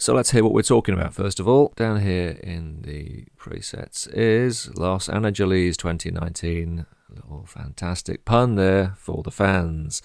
So let's hear what we're talking about first of all. Down here in the presets is Los Angeles 2019. A little fantastic pun there for the fans.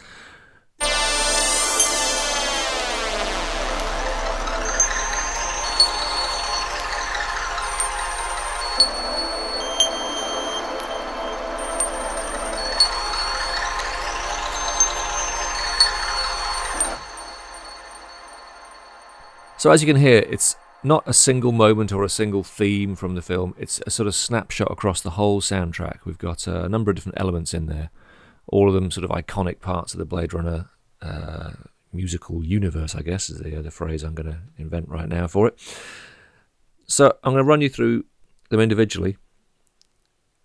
So as you can hear, it's not a single moment or a single theme from the film. It's a sort of snapshot across the whole soundtrack. We've got a number of different elements in there, all of them sort of iconic parts of the Blade Runner musical universe, I guess, is the phrase I'm going to invent right now for it. So I'm going to run you through them individually.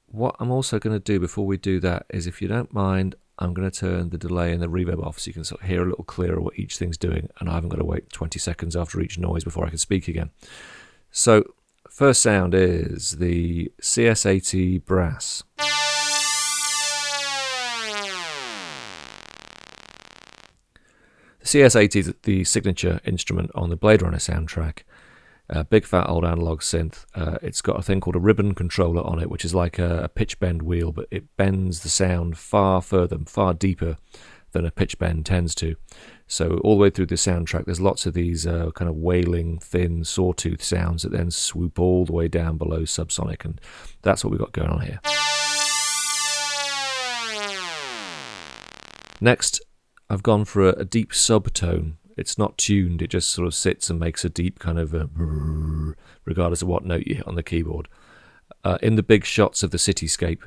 What I'm also going to do before we do that is, if you don't mind, I'm going to turn the delay and the reverb off so you can sort of hear a little clearer what each thing's doing, and I haven't got to wait 20 seconds after each noise before I can speak again. So, first sound is the CS80 brass. The CS80 is the signature instrument on the Blade Runner soundtrack. Big fat old analog synth. It's got a thing called a ribbon controller on it, which is like a pitch bend wheel, but it bends the sound far further, far deeper than a pitch bend tends to. So all the way through the soundtrack, there's lots of these kind of wailing, thin, sawtooth sounds that then swoop all the way down below subsonic, and that's what we've got going on here. Next, I've gone for a deep subtone. It's not tuned, it just sort of sits and makes a deep kind of regardless of what note you hit on the keyboard. In the big shots of the cityscape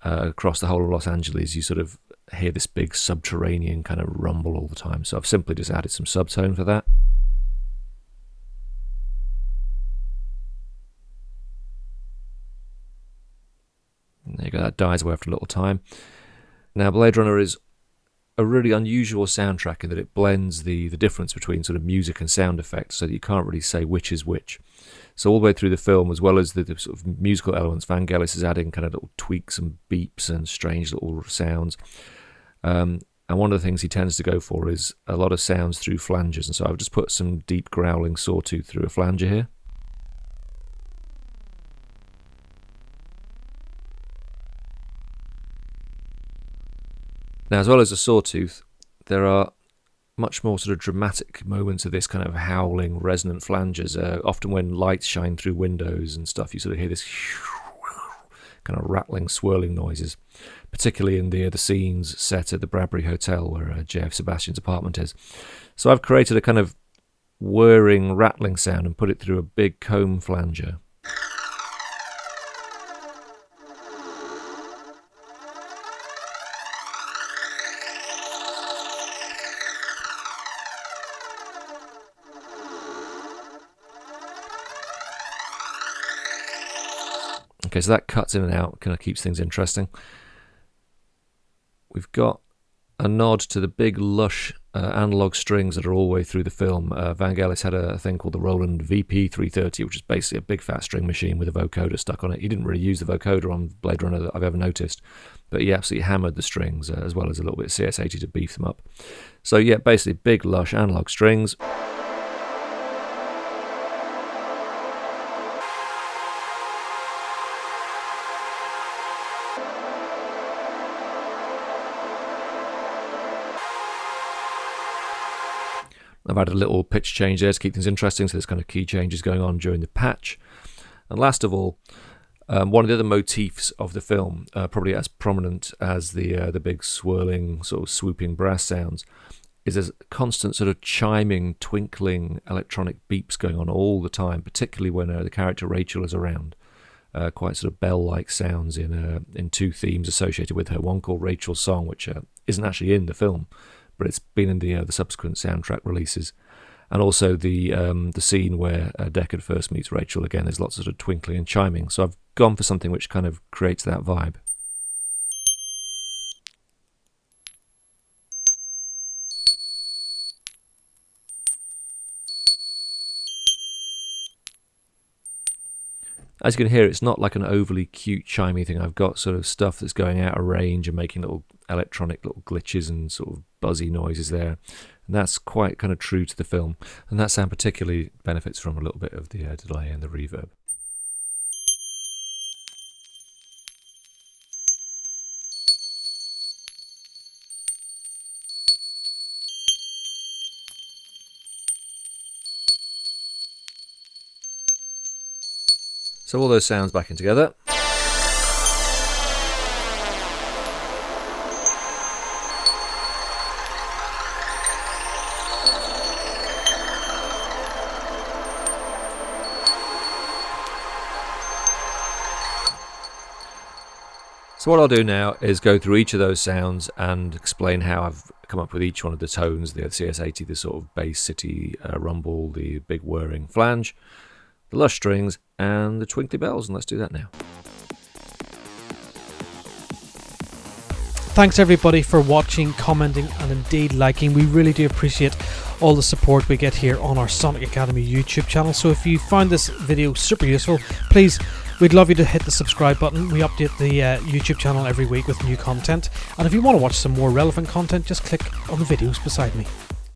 across the whole of Los Angeles, you sort of hear this big subterranean kind of rumble all the time. So I've simply just added some subtone for that. And there you go, that dies away after a little time. Now, Blade Runner is a really unusual soundtrack in that it blends the difference between sort of music and sound effects, so that you can't really say which is which. So all the way through the film, as well as the sort of musical elements, Vangelis is adding kind of little tweaks and beeps and strange little sounds. And one of the things he tends to go for is a lot of sounds through flanges, and so I've just put some deep growling sawtooth through a flanger here. Now, as well as a sawtooth, there are much more sort of dramatic moments of this kind of howling, resonant flanges. Often when lights shine through windows and stuff, you sort of hear this kind of rattling, swirling noises, particularly in the scenes set at the Bradbury Hotel where J.F. Sebastian's apartment is. So I've created a kind of whirring, rattling sound and put it through a big comb flanger. Okay, so that cuts in and out, kind of keeps things interesting. We've got a nod to the big Lush analog strings that are all the way through the film. Vangelis had a thing called the Roland VP330, which is basically a big fat string machine with a vocoder stuck on it. He didn't really use the vocoder on Blade Runner that I've ever noticed, but he absolutely hammered the strings, as well as a little bit of CS80 to beef them up. So yeah, basically big Lush analog strings. I've added a little pitch change there to keep things interesting, so there's kind of key changes going on during the patch. And last of all, one of the other motifs of the film, probably as prominent as the big swirling, sort of swooping brass sounds, is there's constant sort of chiming, twinkling electronic beeps going on all the time, particularly when the character Rachel is around. Quite sort of bell-like sounds in two themes associated with her. One called Rachel's Song, which isn't actually in the film, but it's been in the subsequent soundtrack releases, and also the scene where Deckard first meets Rachel. Again, there's lots of sort of twinkling and chiming, so I've gone for something which kind of creates that vibe. As you can hear, it's not like an overly cute chimey thing. I've got sort of stuff that's going out of range and making little electronic little glitches and sort of buzzy noises there. And that's quite kind of true to the film. And that sound particularly benefits from a little bit of the delay and the reverb. So all those sounds back in together. So what I'll do now is go through each of those sounds and explain how I've come up with each one of the tones, the CS80, the sort of bass city rumble, the big whirring flange, the Lush strings, and the twinkly bells, and let's do that now. Thanks everybody for watching, commenting, and indeed liking. We really do appreciate all the support we get here on our Sonic Academy YouTube channel. So if you found this video super useful, please, we'd love you to hit the subscribe button. We update the YouTube channel every week with new content. And if you want to watch some more relevant content, just click on the videos beside me.